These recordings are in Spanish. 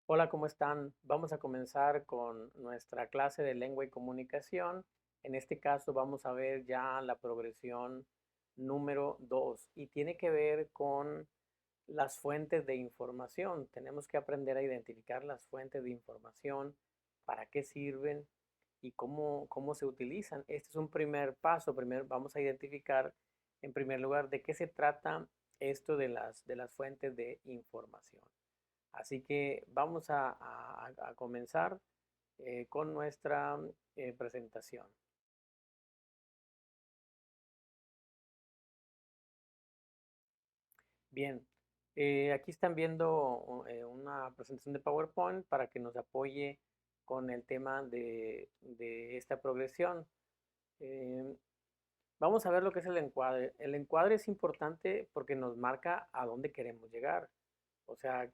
Hola, ¿cómo están? Vamos a comenzar con nuestra clase de lengua y comunicación. En este caso vamos a ver ya la progresión número 2 y tiene que ver con las fuentes de información. Tenemos que aprender a identificar las fuentes de información, para qué sirven y cómo se utilizan. Este es un primer paso. Primero vamos a identificar en primer lugar de qué se trata esto de las fuentes de información. Así que vamos a comenzar con nuestra presentación. Bien, aquí están viendo una presentación de PowerPoint para que nos apoye con el tema de esta progresión. Eh, Vamos a ver lo que es el encuadre. El encuadre es importante porque nos marca a dónde queremos llegar. O sea,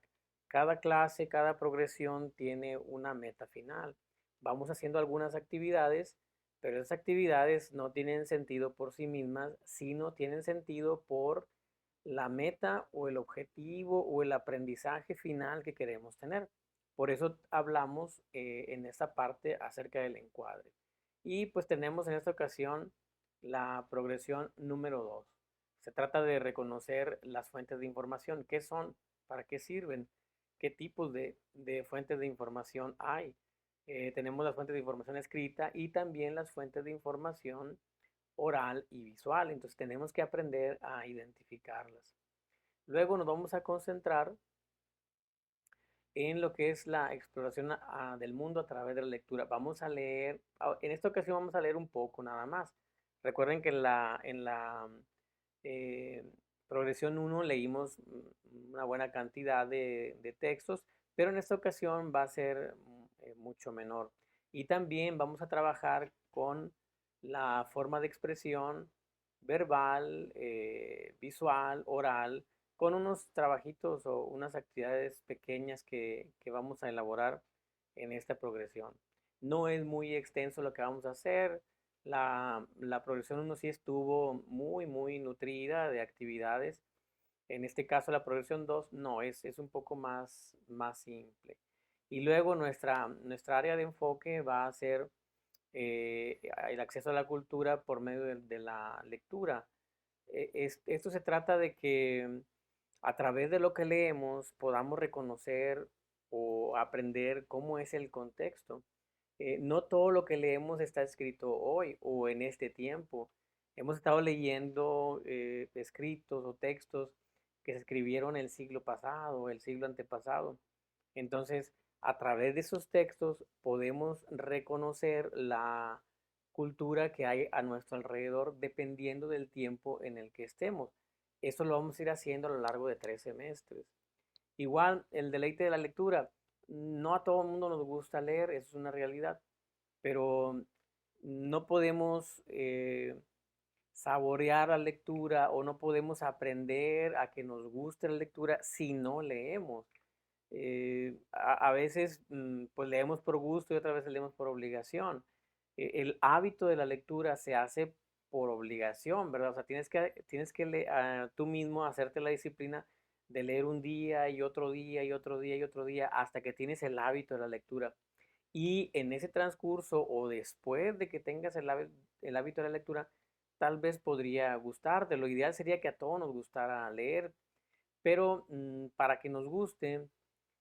cada clase, cada progresión tiene una meta final. Vamos haciendo algunas actividades, pero esas actividades no tienen sentido por sí mismas, sino tienen sentido por la meta o el objetivo o el aprendizaje final que queremos tener. Por eso hablamos en esta parte acerca del encuadre. Y pues tenemos en esta ocasión la progresión número 2. Se trata de reconocer las fuentes de información. ¿Qué son? ¿Para qué sirven? ¿Qué tipos de fuentes de información hay? Tenemos las fuentes de información escrita y también las fuentes de información oral y visual. Entonces tenemos que aprender a identificarlas. Luego nos vamos a concentrar en lo que es la exploración del mundo a través de la lectura. Vamos a leer, en esta ocasión vamos a leer un poco nada más. Recuerden que en la eh, progresión 1 leímos una buena cantidad de textos, pero en esta ocasión va a ser mucho menor. Y también vamos a trabajar con la forma de expresión verbal, visual, oral, con unos trabajitos o unas actividades pequeñas que vamos a elaborar en esta progresión. No es muy extenso lo que vamos a hacer. La progresión 1 sí estuvo muy nutrida de actividades. En este caso la progresión 2 no, es un poco más simple. Y luego nuestra área de enfoque va a ser el acceso a la cultura por medio de la lectura. Esto se trata de que a través de lo que leemos podamos reconocer o aprender cómo es el contexto. No todo lo que leemos está escrito hoy o en este tiempo. Hemos estado leyendo escritos o textos que se escribieron el siglo pasado, el siglo antepasado. Entonces, a través de esos textos podemos reconocer la cultura que hay a nuestro alrededor dependiendo del tiempo en el que estemos. Eso lo vamos a ir haciendo a lo largo de 3 semestres. Igual, el deleite de la lectura. No a todo el mundo nos gusta leer, eso es una realidad, pero no podemos saborear la lectura o no podemos aprender a que nos guste la lectura si no leemos. A veces pues leemos por gusto y otras veces leemos por obligación. El hábito de la lectura se hace por obligación, ¿verdad? O sea, tienes que tú mismo hacerte la disciplina de leer un día y otro día y otro día y otro día hasta que tienes el hábito de la lectura. Y en ese transcurso o después de que tengas el hábito de la lectura, tal vez podría gustarte. Lo ideal sería que a todos nos gustara leer, pero para que nos guste,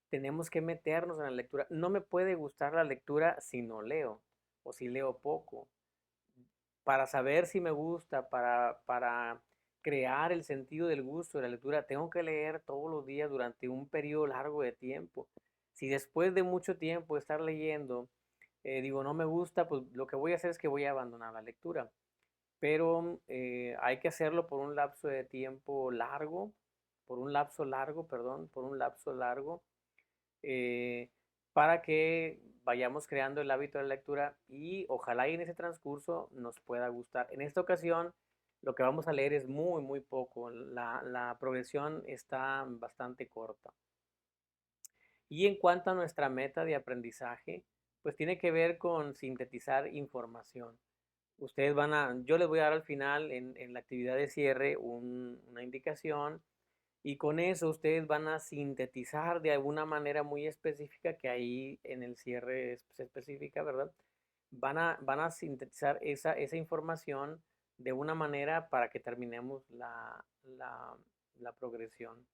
tenemos que meternos en la lectura. No me puede gustar la lectura si no leo o si leo poco. Para saber si me gusta, para crear el sentido del gusto de la lectura, tengo que leer todos los días durante un periodo largo de tiempo. Si después de mucho tiempo de estar leyendo, digo, no me gusta, pues lo que voy a hacer es que voy a abandonar la lectura. Pero hay que hacerlo por un lapso de tiempo largo, por un lapso largo, perdón, por un lapso largo, eh, para que vayamos creando el hábito de la lectura y ojalá y en ese transcurso nos pueda gustar. En esta ocasión, lo que vamos a leer es muy poco. La progresión está bastante corta. Y en cuanto a nuestra meta de aprendizaje, pues tiene que ver con sintetizar información. Yo les voy a dar al final en la actividad de cierre una indicación Y con eso ustedes van a sintetizar de alguna manera muy específica, que ahí en el cierre se especifica, ¿verdad? Van a sintetizar esa información de una manera para que terminemos la progresión.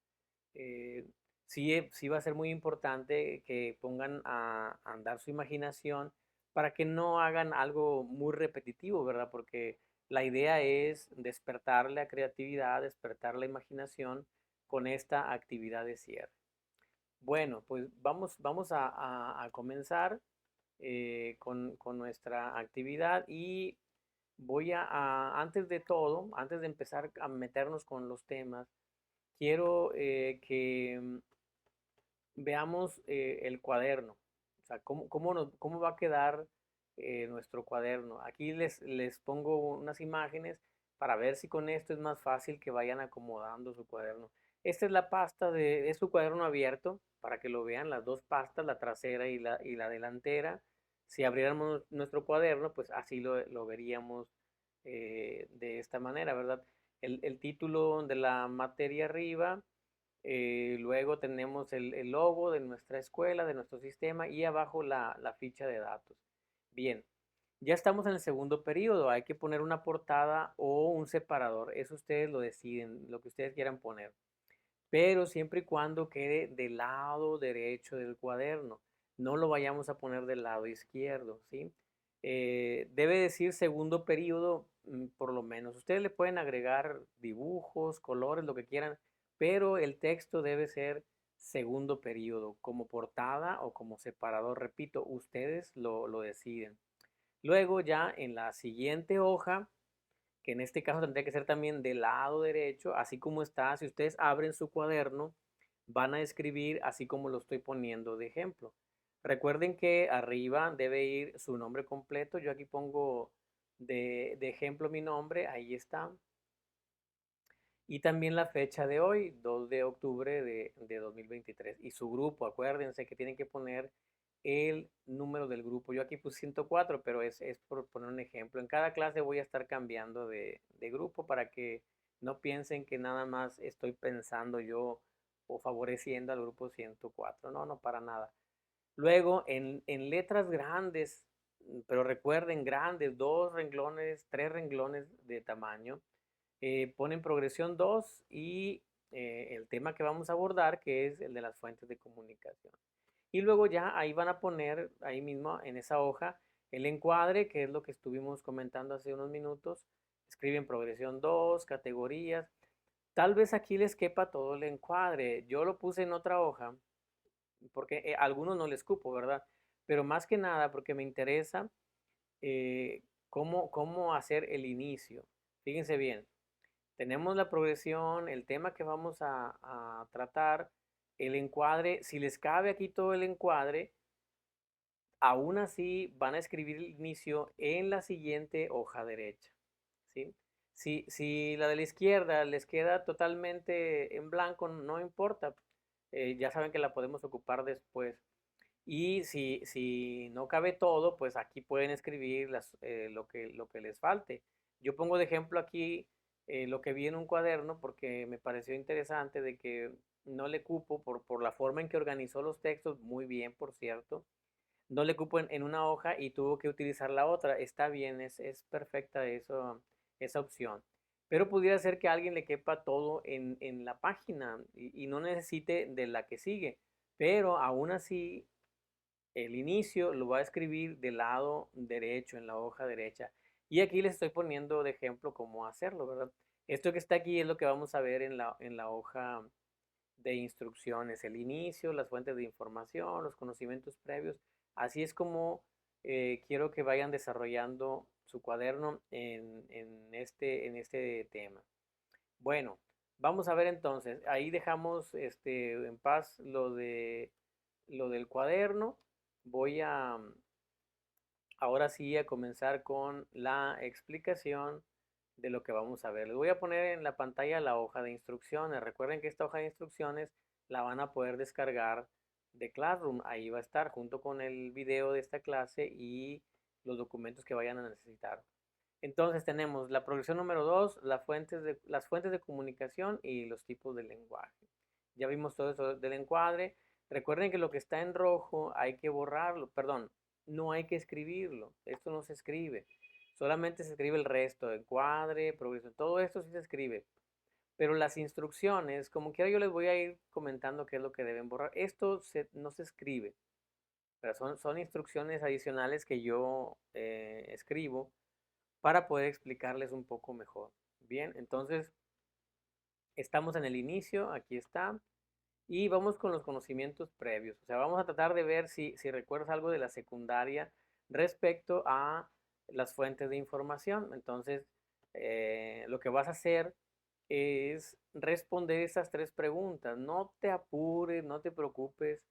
Eh, sí va a ser muy importante que pongan a andar su imaginación para que no hagan algo muy repetitivo, ¿verdad? Porque la idea es despertar la creatividad, despertar la imaginación con esta actividad de cierre. Bueno, pues vamos a comenzar con nuestra actividad y antes de todo, antes de empezar a meternos con los temas, quiero que veamos el cuaderno. O sea, cómo va a quedar nuestro cuaderno. Aquí les pongo unas imágenes para ver si con esto es más fácil que vayan acomodando su cuaderno. Esta es la pasta es su cuaderno abierto, para que lo vean, las dos pastas, la trasera y la delantera. Si abriéramos nuestro cuaderno, pues así lo veríamos de esta manera, ¿verdad? El título de la materia arriba, luego tenemos el logo de nuestra escuela, de nuestro sistema y abajo la ficha de datos. Bien, ya estamos en el segundo periodo. Hay que poner una portada o un separador. Eso ustedes lo deciden, lo que ustedes quieran poner. Pero siempre y cuando quede del lado derecho del cuaderno. No lo vayamos a poner del lado izquierdo, ¿sí? Debe decir segundo periodo, por lo menos. Ustedes le pueden agregar dibujos, colores, lo que quieran, pero el texto debe ser segundo periodo, como portada o como separador. Repito, ustedes lo deciden. Luego ya en la siguiente hoja, que en este caso tendría que ser también del lado derecho, así como está, si ustedes abren su cuaderno, van a escribir así como lo estoy poniendo de ejemplo. Recuerden que arriba debe ir su nombre completo. Yo aquí pongo de ejemplo mi nombre, ahí está. Y también la fecha de hoy, 2 de octubre de 2023. Y su grupo, acuérdense que tienen que poner el número del grupo. Yo aquí puse 104, pero es por poner un ejemplo. En cada clase voy a estar cambiando de grupo para que no piensen que nada más estoy pensando yo o favoreciendo al grupo 104. No, no, para nada. Luego, en letras grandes, pero recuerden grandes, 2 renglones, 3 renglones de tamaño, ponen progresión 2 y el tema que vamos a abordar, que es el de las fuentes de comunicación. Y luego ya ahí van a poner, ahí mismo en esa hoja, el encuadre, que es lo que estuvimos comentando hace unos minutos. Escriben progresión 2, categorías. Tal vez aquí les quepa todo el encuadre. Yo lo puse en otra hoja, porque a algunos no les cupo, ¿verdad? Pero más que nada porque me interesa cómo hacer el inicio. Fíjense bien, tenemos la progresión, el tema que vamos a tratar, el encuadre. Si les cabe aquí todo el encuadre, aún así van a escribir el inicio en la siguiente hoja derecha, ¿sí? Si la de la izquierda les queda totalmente en blanco, no importa. Ya saben que la podemos ocupar después. Y si no cabe todo, pues aquí pueden escribir lo que les falte. Yo pongo de ejemplo aquí lo que vi en un cuaderno porque me pareció interesante de que no le cupo por la forma en que organizó los textos, muy bien, por cierto. No le cupo en una hoja y tuvo que utilizar la otra. Está bien, es perfecta esa opción. Pero pudiera ser que a alguien le quepa todo en la página y no necesite de la que sigue. Pero aún así el inicio lo va a escribir del lado derecho, en la hoja derecha. Y aquí les estoy poniendo de ejemplo cómo hacerlo, ¿verdad? Esto que está aquí es lo que vamos a ver en la hoja de instrucciones, el inicio, las fuentes de información, los conocimientos previos. Así es como quiero que vayan desarrollando su cuaderno en este tema. Bueno, vamos a ver entonces. Ahí dejamos en paz lo del cuaderno. Voy ahora sí a comenzar con la explicación de lo que vamos a ver. Les voy a poner en la pantalla la hoja de instrucciones. Recuerden que esta hoja de instrucciones la van a poder descargar de Classroom. Ahí va a estar junto con el video de esta clase y los documentos que vayan a necesitar. Entonces tenemos la progresión número 2, las fuentes de comunicación y los tipos de lenguaje. Ya vimos todo eso del encuadre. Recuerden que lo que está en rojo hay que borrarlo, perdón, no hay que escribirlo. Esto no se escribe. Solamente se escribe el resto, encuadre, progresión, todo esto sí se escribe. Pero las instrucciones, como quiera yo les voy a ir comentando qué es lo que deben borrar. Esto no se escribe, pero son instrucciones adicionales que yo escribo para poder explicarles un poco mejor. Bien, entonces estamos en el inicio, aquí está, y vamos con los conocimientos previos. O sea, vamos a tratar de ver si recuerdas algo de la secundaria respecto a las fuentes de información. Entonces, lo que vas a hacer es responder esas tres preguntas. No te apures, no te preocupes.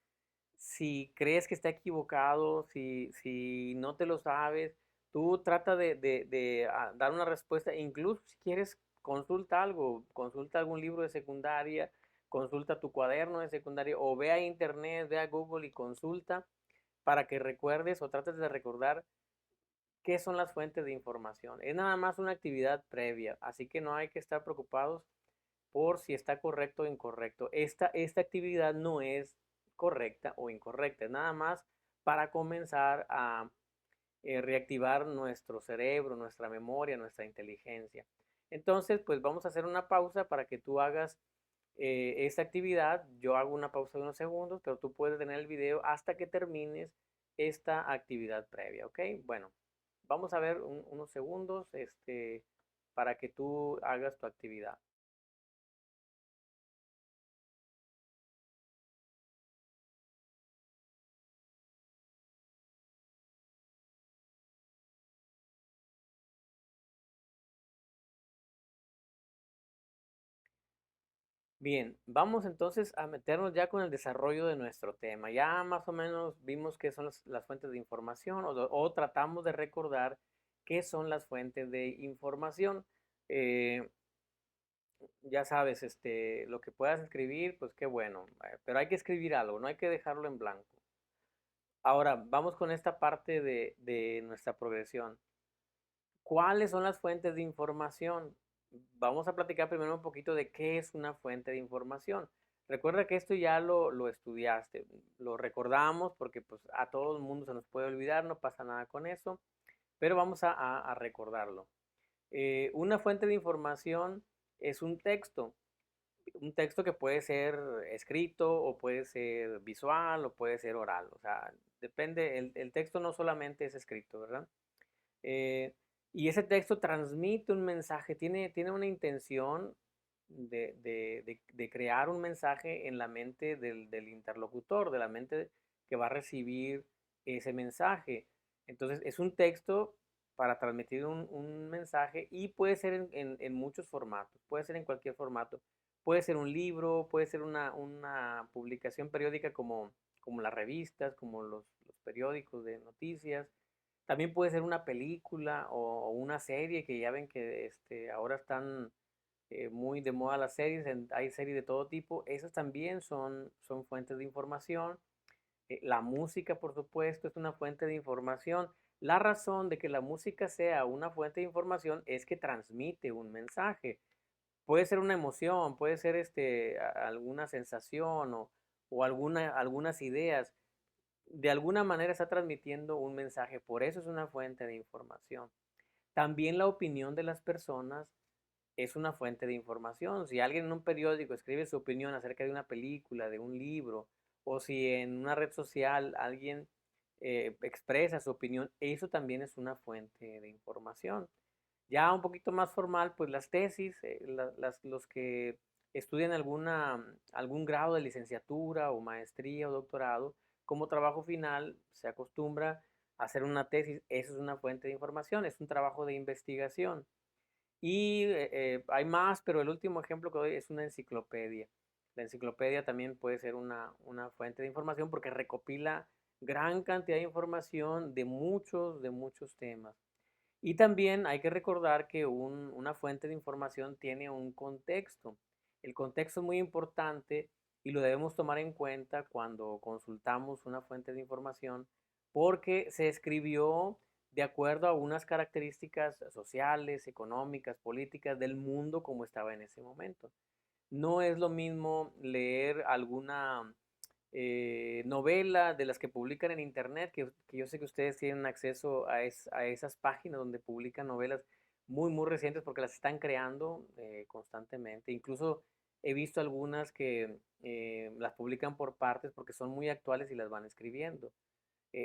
Si crees que está equivocado, si no te lo sabes, tú trata de dar una respuesta. Incluso si quieres, consulta algo, consulta algún libro de secundaria, consulta tu cuaderno de secundaria o ve a internet, ve a Google y consulta para que recuerdes o trates de recordar qué son las fuentes de información. Es nada más una actividad previa, así que no hay que estar preocupados por si está correcto o incorrecto. Esta actividad no es correcta o incorrecta, es nada más para comenzar a reactivar nuestro cerebro, nuestra memoria, nuestra inteligencia. Entonces, pues vamos a hacer una pausa para que tú hagas esta actividad. Yo hago una pausa de unos segundos, pero tú puedes tener el video hasta que termines esta actividad previa, ¿ok? Bueno, vamos a ver unos segundos para que tú hagas tu actividad. Bien, vamos entonces a meternos ya con el desarrollo de nuestro tema. Ya más o menos vimos qué son las fuentes de información o tratamos de recordar qué son las fuentes de información. Eh, ya sabes, lo que puedas escribir, pues qué bueno, pero hay que escribir algo, no hay que dejarlo en blanco. Ahora, vamos con esta parte de nuestra progresión. ¿Cuáles son las fuentes de información? Vamos a platicar primero un poquito de qué es una fuente de información. Recuerda que esto ya lo estudiaste, lo recordamos porque pues, a todo el mundo se nos puede olvidar, no pasa nada con eso, pero vamos a recordarlo. Una fuente de información es un texto que puede ser escrito o puede ser visual o puede ser oral, o sea, depende, el texto no solamente es escrito, ¿verdad? Eh, y ese texto transmite un mensaje, tiene una intención de crear un mensaje en la mente del interlocutor, de la mente que va a recibir ese mensaje. Entonces, es un texto para transmitir un mensaje y puede ser en muchos formatos, puede ser en cualquier formato. Puede ser un libro, puede ser una publicación periódica como las revistas, como los periódicos de noticias, también puede ser una película o una serie que ya ven que ahora están muy de moda las series, hay series de todo tipo, esas también son fuentes de información. La música, por supuesto, es una fuente de información. La razón de que la música sea una fuente de información es que transmite un mensaje. Puede ser una emoción, puede ser alguna sensación o algunas ideas, de alguna manera está transmitiendo un mensaje, por eso es una fuente de información. También la opinión de las personas es una fuente de información. Si alguien en un periódico escribe su opinión acerca de una película, de un libro, o si en una red social alguien expresa su opinión, eso también es una fuente de información. Ya un poquito más formal, pues las tesis, los que estudian algún grado de licenciatura o maestría o doctorado, como trabajo final se acostumbra a hacer una tesis, eso es una fuente de información, es un trabajo de investigación. Y hay más, pero el último ejemplo que doy es una enciclopedia. La enciclopedia también puede ser una fuente de información porque recopila gran cantidad de información de muchos temas. Y también hay que recordar que una fuente de información tiene un contexto. El contexto es muy importante y lo debemos tomar en cuenta cuando consultamos una fuente de información porque se escribió de acuerdo a unas características sociales, económicas, políticas del mundo como estaba en ese momento. No es lo mismo leer alguna novela de las que publican en internet, que yo sé que ustedes tienen acceso a esas páginas donde publican novelas muy, muy recientes porque las están creando constantemente. Incluso he visto algunas que las publican por partes porque son muy actuales y las van escribiendo.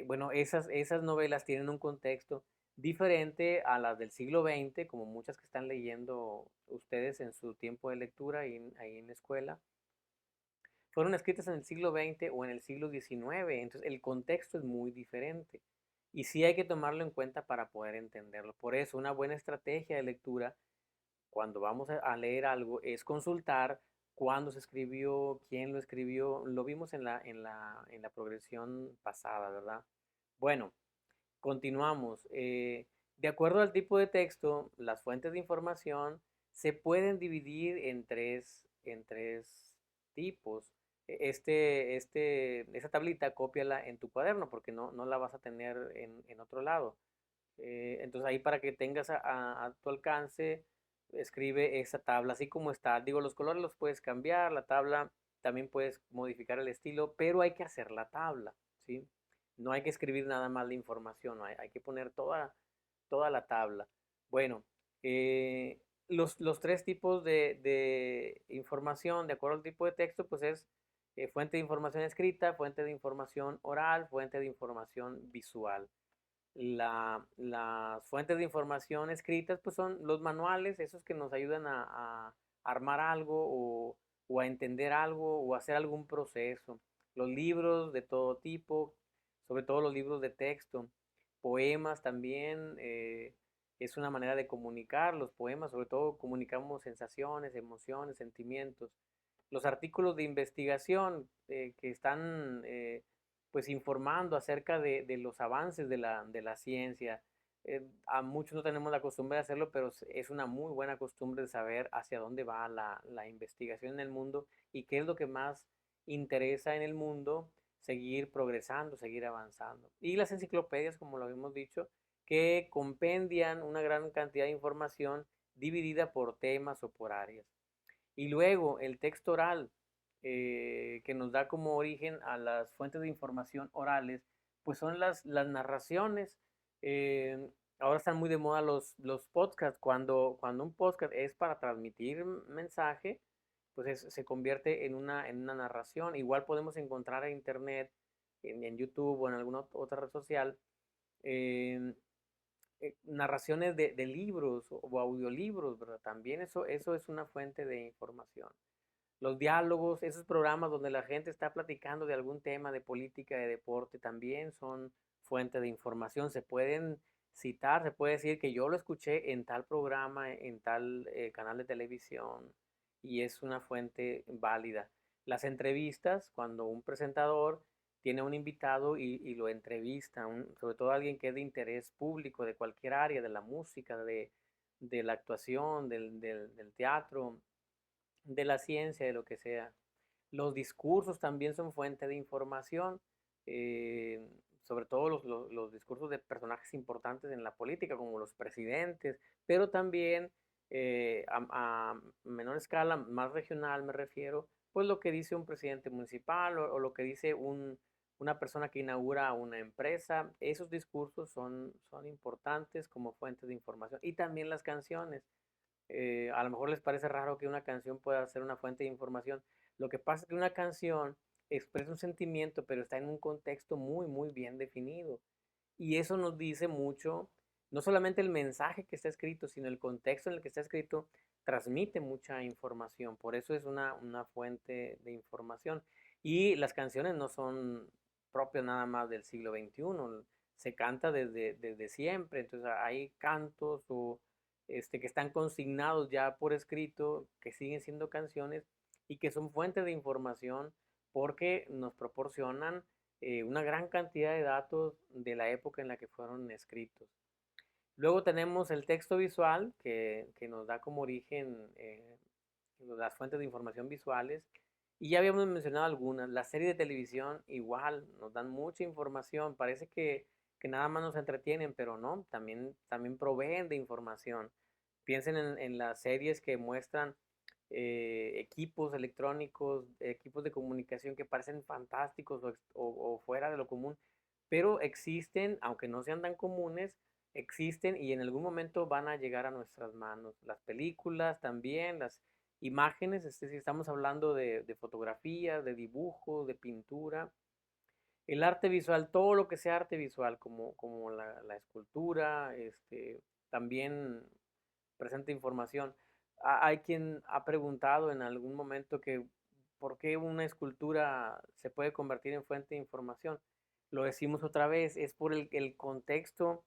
Bueno, esas novelas tienen un contexto diferente a las del siglo XX, como muchas que están leyendo ustedes en su tiempo de lectura ahí en la escuela. Fueron escritas en el siglo XX o en el siglo XIX, entonces el contexto es muy diferente. Y sí hay que tomarlo en cuenta para poder entenderlo. Por eso, una buena estrategia de lectura cuando vamos a leer algo es consultar cuándo se escribió, quién lo escribió. Lo vimos en la progresión pasada, ¿verdad? Bueno, continuamos. De acuerdo al tipo de texto, las fuentes de información se pueden dividir en tres tipos. Esa tablita, cópiala en tu cuaderno porque no la vas a tener en otro lado. Entonces ahí para que tengas a tu alcance, escribe esa tabla así como está. Digo, los colores los puedes cambiar, la tabla también puedes modificar el estilo, pero hay que hacer la tabla, ¿sí? No hay que escribir nada más la información, no hay que poner toda la tabla. Bueno, los tres tipos de información, de acuerdo al tipo de texto, pues es fuente de información escrita, fuente de información oral, fuente de información visual. Las fuentes de información escritas pues son los manuales, esos que nos ayudan a armar algo o a entender algo o a hacer algún proceso. Los libros de todo tipo, sobre todo los libros de texto, poemas también, es una manera de comunicar. Los poemas sobre todo comunicamos sensaciones, emociones, sentimientos. Los artículos de investigación que están pues informando acerca de los avances de la ciencia. A muchos no tenemos la costumbre de hacerlo, pero es una muy buena costumbre de saber hacia dónde va la investigación en el mundo y qué es lo que más interesa en el mundo, seguir progresando, seguir avanzando. Y las enciclopedias, como lo hemos dicho, que compendian una gran cantidad de información dividida por temas o por áreas. Y luego el texto oral, que nos da como origen a las fuentes de información orales, pues son las narraciones. Eh, Ahora están muy de moda los podcasts. Cuando un podcast es para transmitir mensaje, pues se convierte en una narración. Igual podemos encontrar en internet, en YouTube o en alguna otra red social, eh, narraciones de libros o audiolibros, ¿verdad? También eso es una fuente de información. Los diálogos, esos programas donde la gente está platicando de algún tema de política, de deporte, también son fuente de información. Se pueden citar, se puede decir que yo lo escuché en tal programa, en tal canal de televisión, y es una fuente válida. Las entrevistas, cuando un presentador tiene un invitado y lo entrevista, sobre todo alguien que es de interés público, de cualquier área, de la música, de la actuación, del teatro, de la ciencia, de lo que sea. Los discursos también son fuente de información, eh, sobre todo los discursos de personajes importantes en la política, como los presidentes, pero también a menor escala, más regional me refiero, pues lo que dice un presidente municipal o lo que dice una persona que inaugura una empresa. Esos discursos son importantes como fuentes de información. Y también las canciones. A lo mejor les parece raro que una canción pueda ser una fuente de información. Lo que pasa es que una canción expresa un sentimiento, pero está en un contexto muy, muy bien definido. Y eso nos dice mucho, no solamente el mensaje que está escrito, sino el contexto en el que está escrito transmite mucha información. Por eso es una fuente de información. Y las canciones no son propias nada más del siglo XXI. Se canta desde siempre. Entonces hay cantos que están consignados ya por escrito, que siguen siendo canciones y que son fuentes de información porque nos proporcionan una gran cantidad de datos de la época en la que fueron escritos. Luego tenemos el texto visual, que nos da como origen las fuentes de información visuales. Y ya habíamos mencionado algunas. La serie de televisión igual nos dan mucha información. Parece que que nada más nos entretienen, pero no, también proveen de información. Piensen en las series que muestran equipos electrónicos, equipos de comunicación que parecen fantásticos o fuera de lo común, pero existen, aunque no sean tan comunes, existen y en algún momento van a llegar a nuestras manos. Las películas también, las imágenes, es decir, estamos hablando de fotografía, de dibujo, de pintura. El arte visual, todo lo que sea arte visual, como la escultura, también presenta información. Hay quien ha preguntado en algún momento que por qué una escultura se puede convertir en fuente de información. Lo decimos otra vez, es por el contexto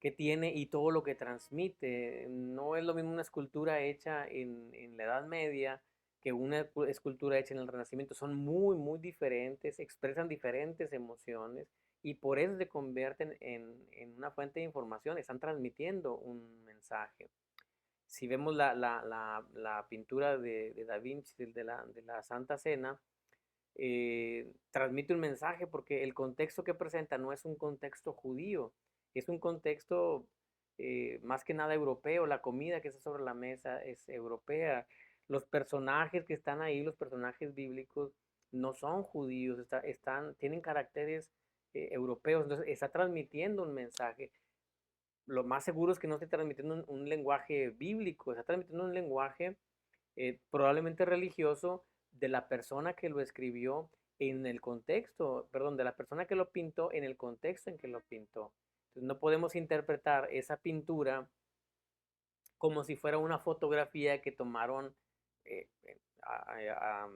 que tiene y todo lo que transmite. No es lo mismo una escultura hecha en la Edad Media que una escultura hecha en el Renacimiento. Son muy, muy diferentes, expresan diferentes emociones y por eso se convierten en una fuente de información, están transmitiendo un mensaje. Si vemos la pintura de Da Vinci, de la Santa Cena, transmite un mensaje porque el contexto que presenta no es un contexto judío, es un contexto más que nada europeo. La comida que está sobre la mesa es europea. Los personajes que están ahí, los personajes bíblicos, no son judíos, tienen caracteres europeos, entonces está transmitiendo un mensaje. Lo más seguro es que no esté transmitiendo un lenguaje bíblico, está transmitiendo un lenguaje probablemente religioso de la persona que lo escribió en el contexto, perdón, de la persona que lo pintó en el contexto en que lo pintó. Entonces no podemos interpretar esa pintura como si fuera una fotografía que tomaron eh, a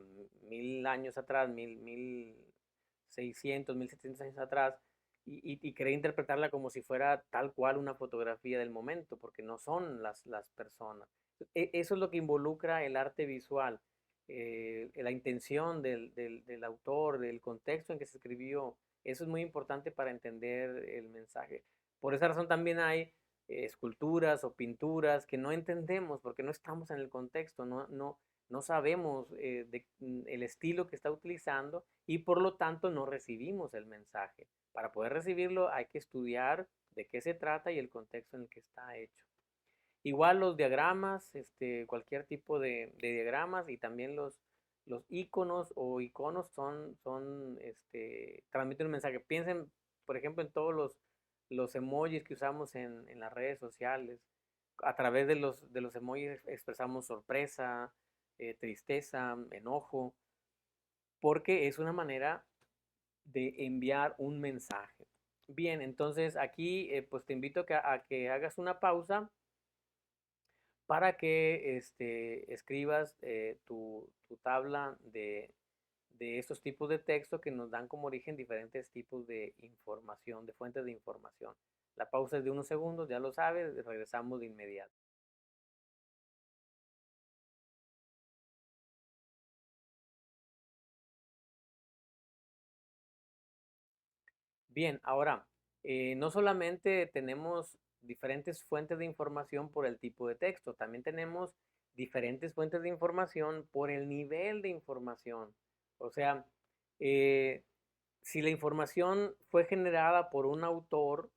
1000 años atrás, 1600, 1700 años atrás, y querer interpretarla como si fuera tal cual una fotografía del momento, porque no son las personas. Eso es lo que involucra el arte visual, la intención del autor, del contexto en que se escribió. Eso es muy importante para entender el mensaje. Por esa razón también hay esculturas o pinturas que no entendemos porque no estamos en el contexto, no sabemos el estilo que está utilizando y por lo tanto no recibimos el mensaje. Para poder recibirlo hay que estudiar de qué se trata y el contexto en el que está hecho. Igual los diagramas, cualquier tipo de diagramas y también los iconos o iconos transmiten un mensaje. Piensen, por ejemplo, en todos los emojis que usamos en las redes sociales. A través de los emojis expresamos sorpresa, tristeza, enojo, porque es una manera de enviar un mensaje. Bien, entonces aquí pues te invito a que hagas una pausa para que escribas tu tabla de estos tipos de texto que nos dan como origen diferentes tipos de información, de fuentes de información. La pausa es de unos segundos, ya lo sabes, regresamos de inmediato. Bien, ahora, no solamente tenemos diferentes fuentes de información por el tipo de texto, también tenemos diferentes fuentes de información por el nivel de información. O sea, eh, si la información fue generada por un autor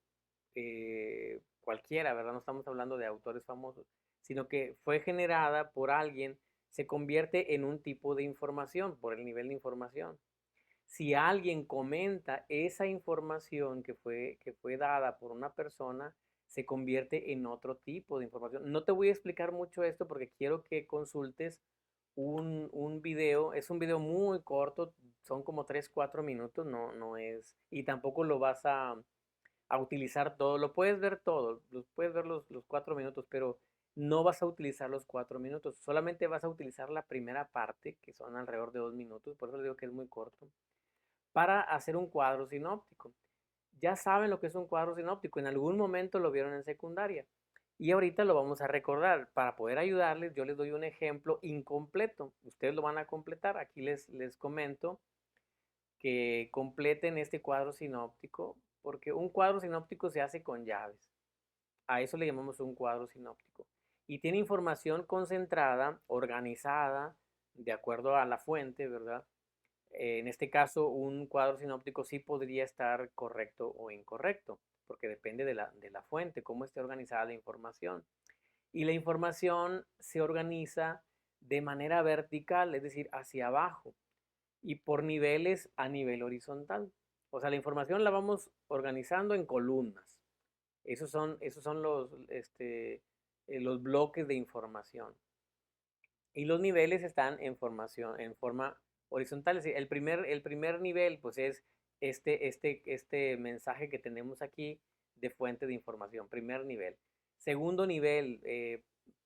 cualquiera, ¿verdad? No estamos hablando de autores famosos, sino que fue generada por alguien, se convierte en un tipo de información por el nivel de información. Si alguien comenta esa información que fue dada por una persona, se convierte en otro tipo de información. No te voy a explicar mucho esto porque quiero que consultes un video. Es un video muy corto, son como 3 4 minutos, no es, y tampoco lo vas a utilizar todo. Lo puedes ver todo, puedes ver los 4 minutos, pero no vas a utilizar los 4 minutos. Solamente vas a utilizar la primera parte, que son alrededor de 2 minutos. Por eso les digo que es muy corto para hacer un cuadro sinóptico. Ya saben lo que es un cuadro sinóptico, en algún momento lo vieron en secundaria y ahorita lo vamos a recordar. Para poder ayudarles, yo les doy un ejemplo incompleto. Ustedes lo van a completar. Aquí les comento que completen este cuadro sinóptico, porque un cuadro sinóptico se hace con llaves. A eso le llamamos un cuadro sinóptico. Y tiene información concentrada, organizada, de acuerdo a la fuente, ¿verdad? En este caso, un cuadro sinóptico sí podría estar correcto o incorrecto. porque depende de la fuente, cómo esté organizada la información. Y la información se organiza de manera vertical, es decir, hacia abajo, y por niveles a nivel horizontal. O sea, la información la vamos organizando en columnas. Esos son los bloques de información. Y los niveles están en forma horizontal. Es decir, el primer nivel, pues es este mensaje que tenemos aquí de fuente de información, primer nivel. Segundo nivel,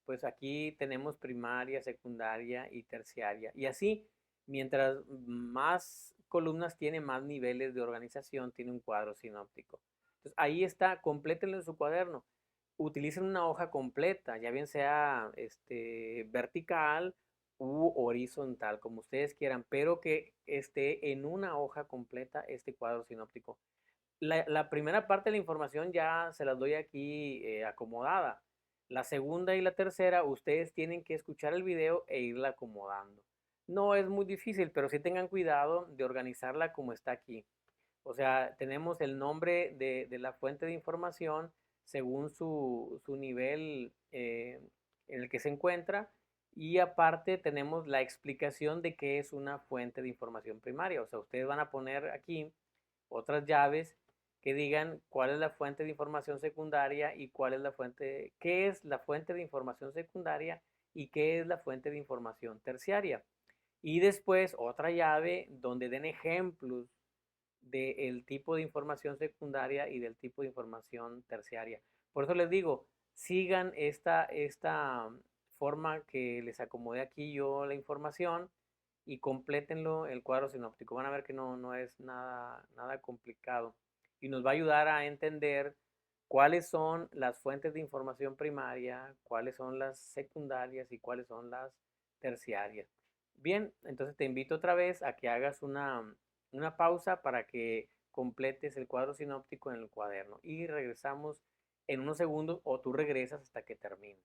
pues aquí tenemos primaria, secundaria y terciaria. Y así, mientras más columnas tiene, más niveles de organización tiene un cuadro sinóptico. Entonces, ahí está, complétenlo en su cuaderno. Utilicen una hoja completa, ya bien sea vertical u horizontal, como ustedes quieran, pero que esté en una hoja completa este cuadro sinóptico. La primera parte de la información ya se las doy aquí acomodada. La segunda y la tercera, ustedes tienen que escuchar el video e irla acomodando. No es muy difícil, pero sí tengan cuidado de organizarla como está aquí. O sea, tenemos el nombre de la fuente de información según su nivel en el que se encuentra y aparte tenemos la explicación de qué es una fuente de información primaria. O sea, ustedes van a poner aquí otras llaves que digan cuál es la fuente de información secundaria y cuál es la fuente, qué es la fuente de información secundaria y qué es la fuente de información terciaria. Y después otra llave donde den ejemplos del tipo de información secundaria y del tipo de información terciaria. Por eso les digo, sigan esta forma que les acomodé aquí yo la información y complétenlo el cuadro sinóptico. Van a ver que no es nada complicado y nos va a ayudar a entender cuáles son las fuentes de información primaria, cuáles son las secundarias y cuáles son las terciarias. Bien, entonces te invito otra vez a que hagas una pausa para que completes el cuadro sinóptico en el cuaderno y regresamos en unos segundos o tú regresas hasta que termines.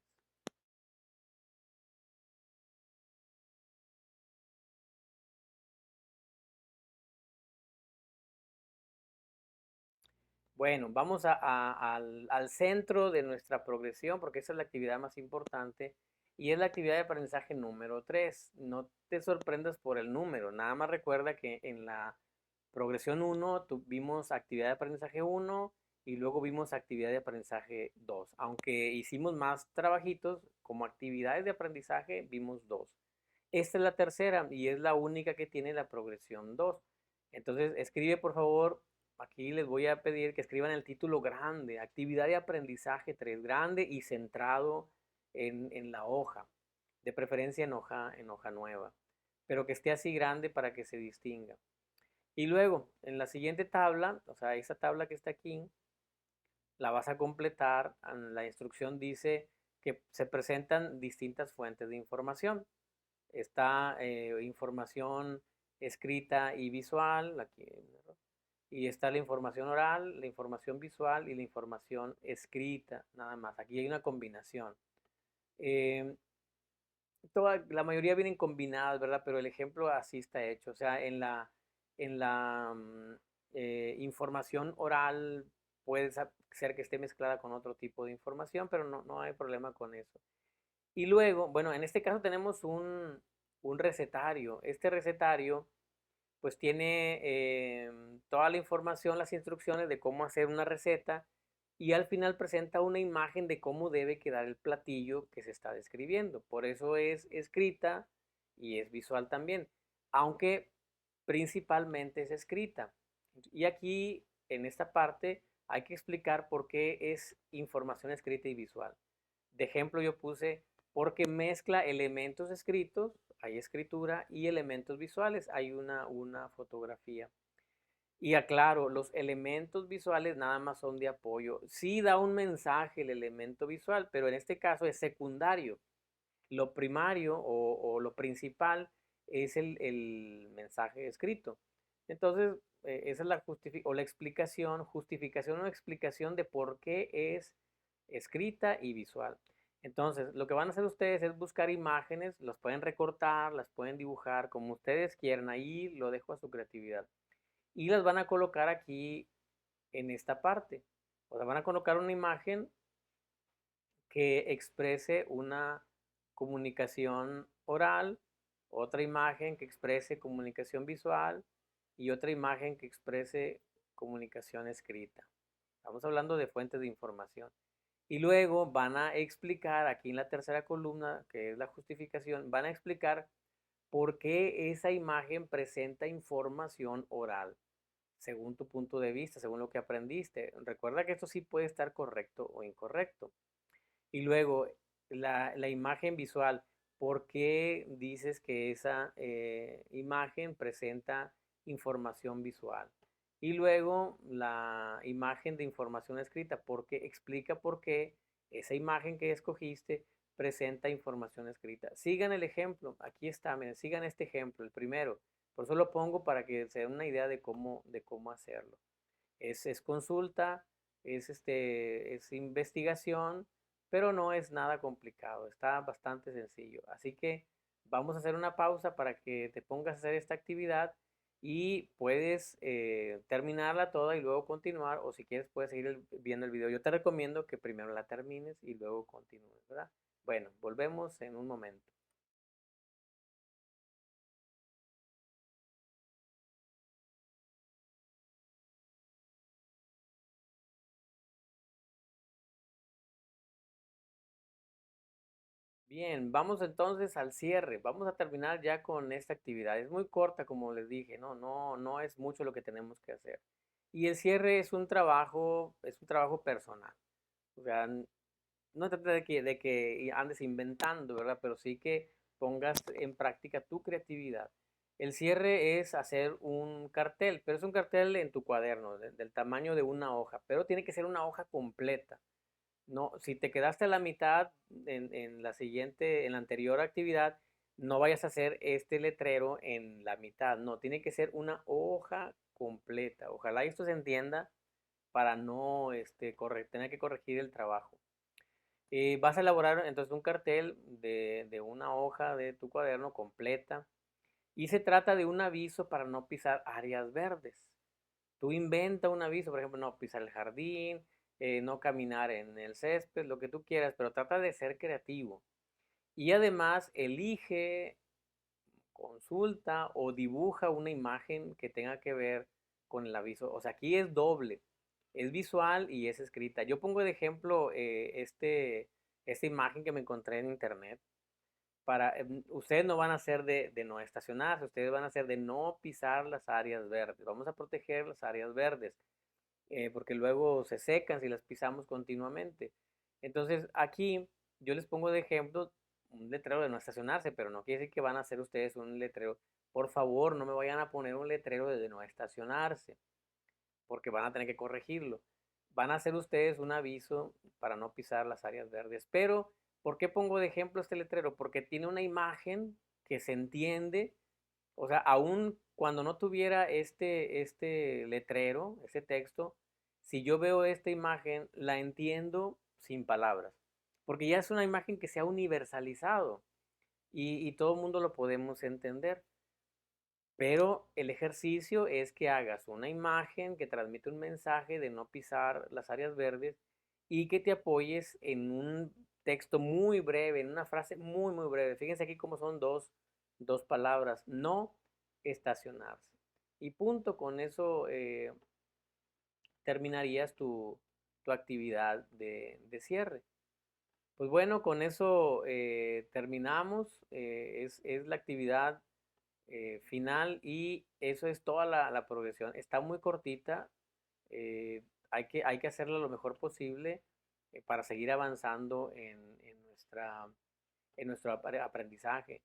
Bueno, vamos al centro de nuestra progresión porque esa es la actividad más importante y es la actividad de aprendizaje número 3. No te sorprendas por el número, nada más recuerda que en la progresión 1 tuvimos actividad de aprendizaje 1 y luego vimos actividad de aprendizaje 2. Aunque hicimos más trabajitos, como actividades de aprendizaje vimos 2. Esta es la tercera y es la única que tiene la progresión 2. Entonces, escribe por favor, aquí les voy a pedir que escriban el título grande, actividad de aprendizaje 3, grande y centrado en la hoja, de preferencia en hoja nueva, pero que esté así grande para que se distinga. Y luego, en la siguiente tabla, o sea, esa tabla que está aquí, la vas a completar. La instrucción dice que se presentan distintas fuentes de información. Está información escrita y visual, aquí, y está la información oral, la información visual y la información escrita, nada más. Aquí hay una combinación. Eh, la mayoría vienen combinadas, ¿verdad? Pero el ejemplo así está hecho. O sea, en la información oral puede ser que esté mezclada con otro tipo de información, pero no hay problema con eso. Y luego, bueno, en este caso tenemos un recetario. Este recetario pues tiene toda la información, las instrucciones de cómo hacer una receta y al final presenta una imagen de cómo debe quedar el platillo que se está describiendo. Por eso es escrita y es visual también, aunque principalmente es escrita. Y aquí, en esta parte, hay que explicar por qué es información escrita y visual. De ejemplo, yo puse porque mezcla elementos escritos, hay escritura, y elementos visuales, hay una fotografía. Y aclaro, los elementos visuales nada más son de apoyo. Sí da un mensaje el elemento visual, pero en este caso es secundario. Lo primario o lo principal es el mensaje escrito. Entonces, esa es la explicación, justificación o explicación de por qué es escrita y visual. Entonces, lo que van a hacer ustedes es buscar imágenes, las pueden recortar, las pueden dibujar como ustedes quieran, ahí lo dejo a su creatividad. Y las van a colocar aquí en esta parte. O sea, van a colocar una imagen que exprese una comunicación oral, otra imagen que exprese comunicación visual y otra imagen que exprese comunicación escrita. Estamos hablando de fuentes de información. Y luego van a explicar, aquí en la tercera columna, que es la justificación, van a explicar por qué esa imagen presenta información oral, según tu punto de vista, según lo que aprendiste. Recuerda que esto sí puede estar correcto o incorrecto. Y luego, la imagen visual, ¿por qué dices que esa imagen presenta información visual? Y luego, la imagen de información escrita, porque explica por qué esa imagen que escogiste presenta información escrita. Sigan el ejemplo, aquí está, miren, sigan este ejemplo, el primero. Por eso lo pongo para que se den una idea de cómo hacerlo. Es consulta, es investigación, pero no es nada complicado, está bastante sencillo. Así que vamos a hacer una pausa para que te pongas a hacer esta actividad y puedes terminarla toda y luego continuar, o si quieres puedes seguir viendo el video. Yo te recomiendo que primero la termines y luego continúes, ¿verdad? Bueno, volvemos en un momento. Bien, vamos entonces al cierre. Vamos a terminar ya con esta actividad. Es muy corta, como les dije, no es mucho lo que tenemos que hacer. Y el cierre es un trabajo personal. O sea, no trata de que andes inventando, ¿verdad? Pero sí que pongas en práctica tu creatividad. El cierre es hacer un cartel, pero es un cartel en tu cuaderno, del tamaño de una hoja, pero tiene que ser una hoja completa. No, si te quedaste a la mitad en la siguiente, en la anterior actividad, no vayas a hacer este letrero en la mitad. No, tiene que ser una hoja completa. Ojalá esto se entienda para no tener que corregir el trabajo. Vas a elaborar entonces un cartel de una hoja de tu cuaderno completa y se trata de un aviso para no pisar áreas verdes. Tú inventa un aviso, por ejemplo, no pisar el jardín, no caminar en el césped, lo que tú quieras, pero trata de ser creativo. Y además elige, consulta o dibuja una imagen que tenga que ver con el aviso. O sea, aquí es doble, es visual y es escrita. Yo pongo de ejemplo esta imagen que me encontré en internet. Ustedes no van a ser de no estacionarse, ustedes van a ser de no pisar las áreas verdes. Vamos a proteger las áreas verdes porque luego se secan si las pisamos continuamente. Entonces aquí yo les pongo de ejemplo un letrero de no estacionarse, pero no quiere decir que van a hacer ustedes un letrero. Por favor, no me vayan a poner un letrero de no estacionarse, porque van a tener que corregirlo. Van a hacer ustedes un aviso para no pisar las áreas verdes. Pero, ¿por qué pongo de ejemplo este letrero? Porque tiene una imagen que se entiende, o sea, aún cuando no tuviera este letrero, este texto, si yo veo esta imagen, la entiendo sin palabras, porque ya es una imagen que se ha universalizado y todo el mundo lo podemos entender. Pero el ejercicio es que hagas una imagen que transmite un mensaje de no pisar las áreas verdes y que te apoyes en un texto muy breve, en una frase muy breve. Fíjense aquí cómo son dos palabras, no estacionarse. Y punto, con eso terminarías tu actividad de cierre. Pues bueno, con eso terminamos. Es la actividad final y eso es toda la progresión. Está muy cortita, eh, hay que hacerlo lo mejor posible para seguir avanzando en nuestro aprendizaje.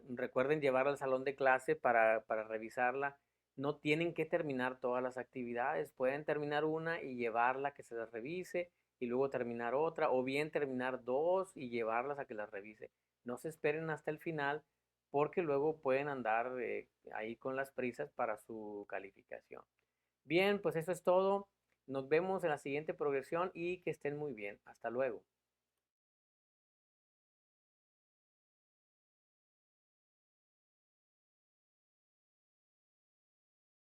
Recuerden llevarla al salón de clase para revisarla. No tienen que terminar todas las actividades, pueden terminar una y llevarla a que se las revise y luego terminar otra, o bien terminar dos y llevarlas a que las revise. No se esperen hasta el final porque luego pueden andar ahí con las prisas para su calificación. Bien, pues eso es todo. Nos vemos en la siguiente progresión y que estén muy bien. Hasta luego.